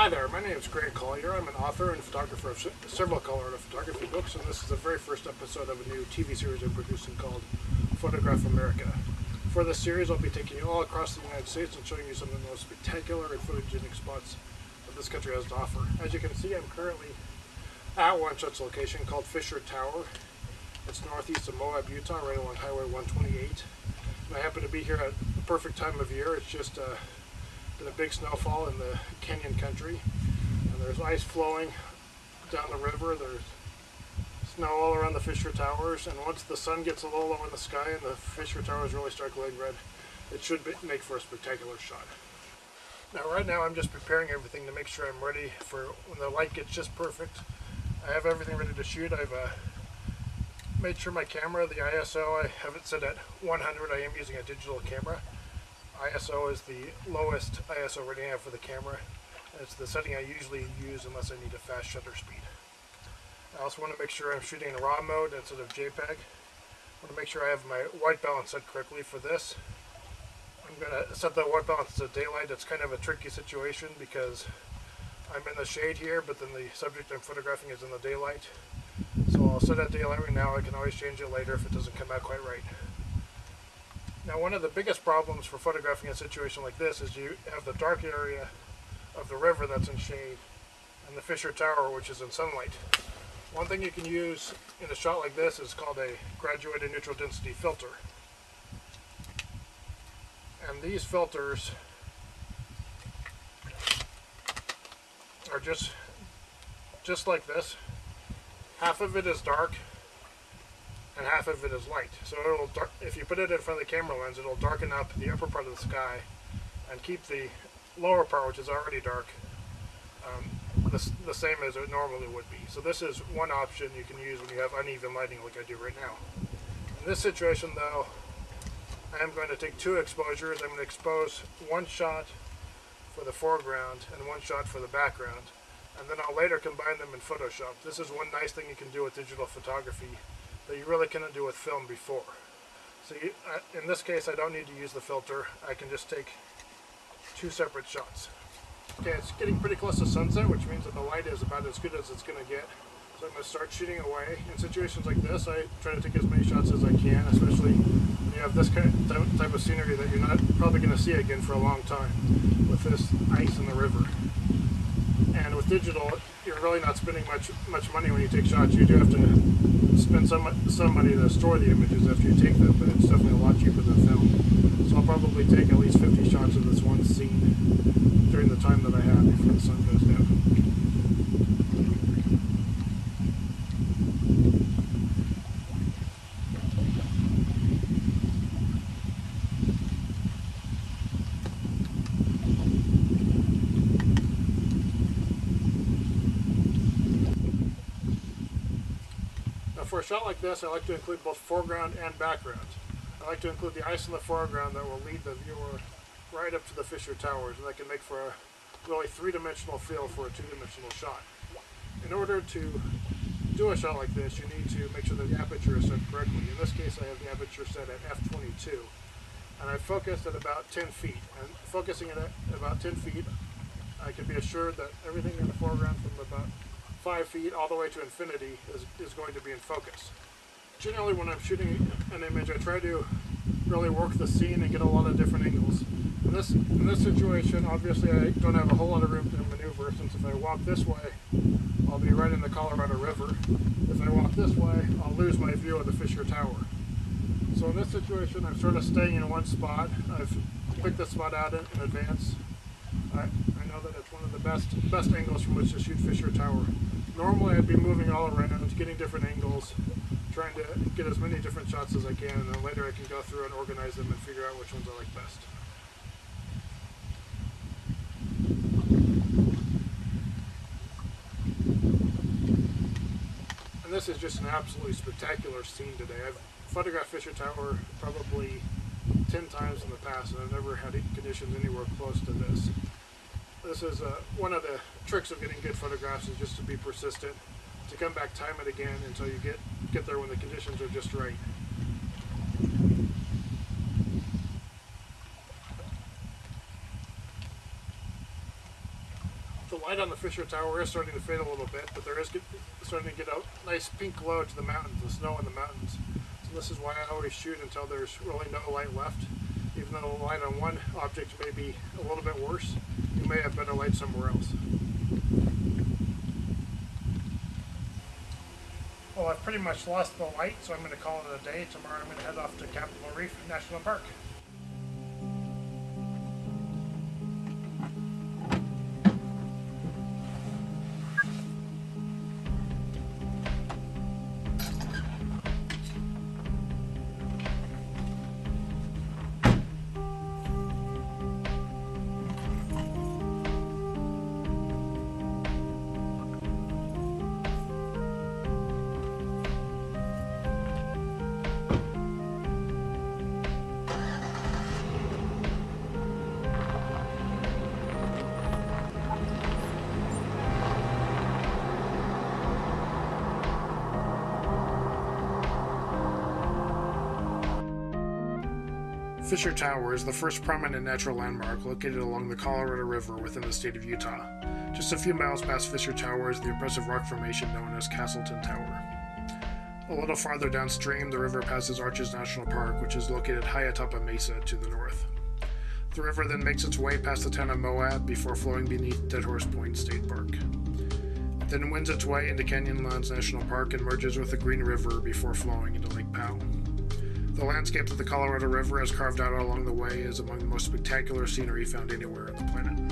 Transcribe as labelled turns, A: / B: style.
A: Hi there, my name is Collier. I'm an author and photographer of several color photography books, and this is the very first episode of a new TV series I'm producing called Photograph America. For this series, I'll be taking you all across the United States and showing you some of the most spectacular and photogenic spots that this country has to offer. As you can see, I'm currently at one such location called Fisher Tower. It's northeast of Moab, Utah, right along Highway 128. And I happen to be here at the perfect time of year. It's just been a big snowfall in the canyon country, and there's ice flowing down the river. There's snow all around the Fisher Towers, and once the sun gets a little low in the sky and the Fisher Towers really start glowing red, it should make for a spectacular shot. Now right now I'm just preparing everything to make sure I'm ready for when the light gets just perfect. I have everything ready to shoot. I've made sure my camera, the ISO, I have it set at 100. I am using a digital camera. ISO is the lowest ISO rating I have for the camera. It's the setting I usually use unless I need a fast shutter speed. I also want to make sure I'm shooting in RAW mode instead of JPEG. I want to make sure I have my white balance set correctly for this. I'm going to set the white balance to daylight. It's kind of a tricky situation because I'm in the shade here, but then the subject I'm photographing is in the daylight. So I'll set it at daylight right now. I can always change it later if it doesn't come out quite right. Now, one of the biggest problems for photographing a situation like this is you have the dark area of the river that's in shade and the Fisher Tower, which is in sunlight. One thing you can use in a shot like this is called a graduated neutral density filter. And these filters are just like this. Half of it is dark and half of it is light. So if you put it in front of the camera lens, it'll darken up the upper part of the sky and keep the lower part, which is already dark, the same as it normally would be. So this is one option you can use when you have uneven lighting like I do right now. In this situation though, I am going to take two exposures. I'm going to expose one shot for the foreground and one shot for the background, and then I'll later combine them in Photoshop. This is one nice thing you can do with digital photography that you really couldn't do with film before. So in this case, I don't need to use the filter. I can just take two separate shots. Okay, it's getting pretty close to sunset, which means that the light is about as good as it's going to get. So I'm going to start shooting away. In situations like this, I try to take as many shots as I can, especially when you have this type of scenery that you're not probably going to see again for a long time, with this ice in the river. And with digital, you're really not spending much money when you take shots. You do have to spend some money to store the images after you take them, but it's definitely a lot cheaper than film. So I'll probably take at least 50 shots of this one scene during the time that I have before the sun goes down. For a shot like this, I like to include both foreground and background. I like to include the ice in the foreground that will lead the viewer right up to the Fisher Towers, and that can make for a really three-dimensional feel for a two-dimensional shot. In order to do a shot like this, you need to make sure that the aperture is set correctly. In this case, I have the aperture set at f22, and I focused at about 10 feet. And focusing at about 10 feet, I can be assured that everything in the foreground from about 5 feet all the way to infinity is going to be in focus. Generally, when I'm shooting an image, I try to really work the scene and get a lot of different angles. In this situation, obviously I don't have a whole lot of room to maneuver, since if I walk this way, I'll be right in the Colorado River. If I walk this way, I'll lose my view of the Fisher Tower. So in this situation, I'm sort of staying in one spot. I've picked the spot out in advance. I know that it's one of the best angles from which to shoot Fisher Tower. Normally I'd be moving all around, getting different angles, trying to get as many different shots as I can, and then later I can go through and organize them and figure out which ones I like best. And this is just an absolutely spectacular scene today. I've photographed Fisher Tower probably 10 times in the past, and I've never had conditions anywhere close to this. This is one of the tricks of getting good photographs, is just to be persistent, to come back time and again until you get there when the conditions are just right. light on the Fisher Tower is starting to fade a little bit, but there is starting to get a nice pink glow to the mountains, the snow in the mountains. So this is why I always shoot until there's really no light left. Even though the light on one object may be a little bit worse, you may have better light somewhere else. Well, I've pretty much lost the light, so I'm going to call it a day. Tomorrow I'm going to head off to Capitol Reef National Park. Fisher Tower is the first prominent natural landmark located along the Colorado River within the state of Utah. Just a few miles past Fisher Tower is the impressive rock formation known as Castleton Tower. A little farther downstream, the river passes Arches National Park, which is located high atop a mesa to the north. The river then makes its way past the town of Moab before flowing beneath Dead Horse Point State Park. It then winds its way into Canyonlands National Park and merges with the Green River before flowing into Lake Powell. The landscape that the Colorado River has carved out along the way is among the most spectacular scenery found anywhere on the planet.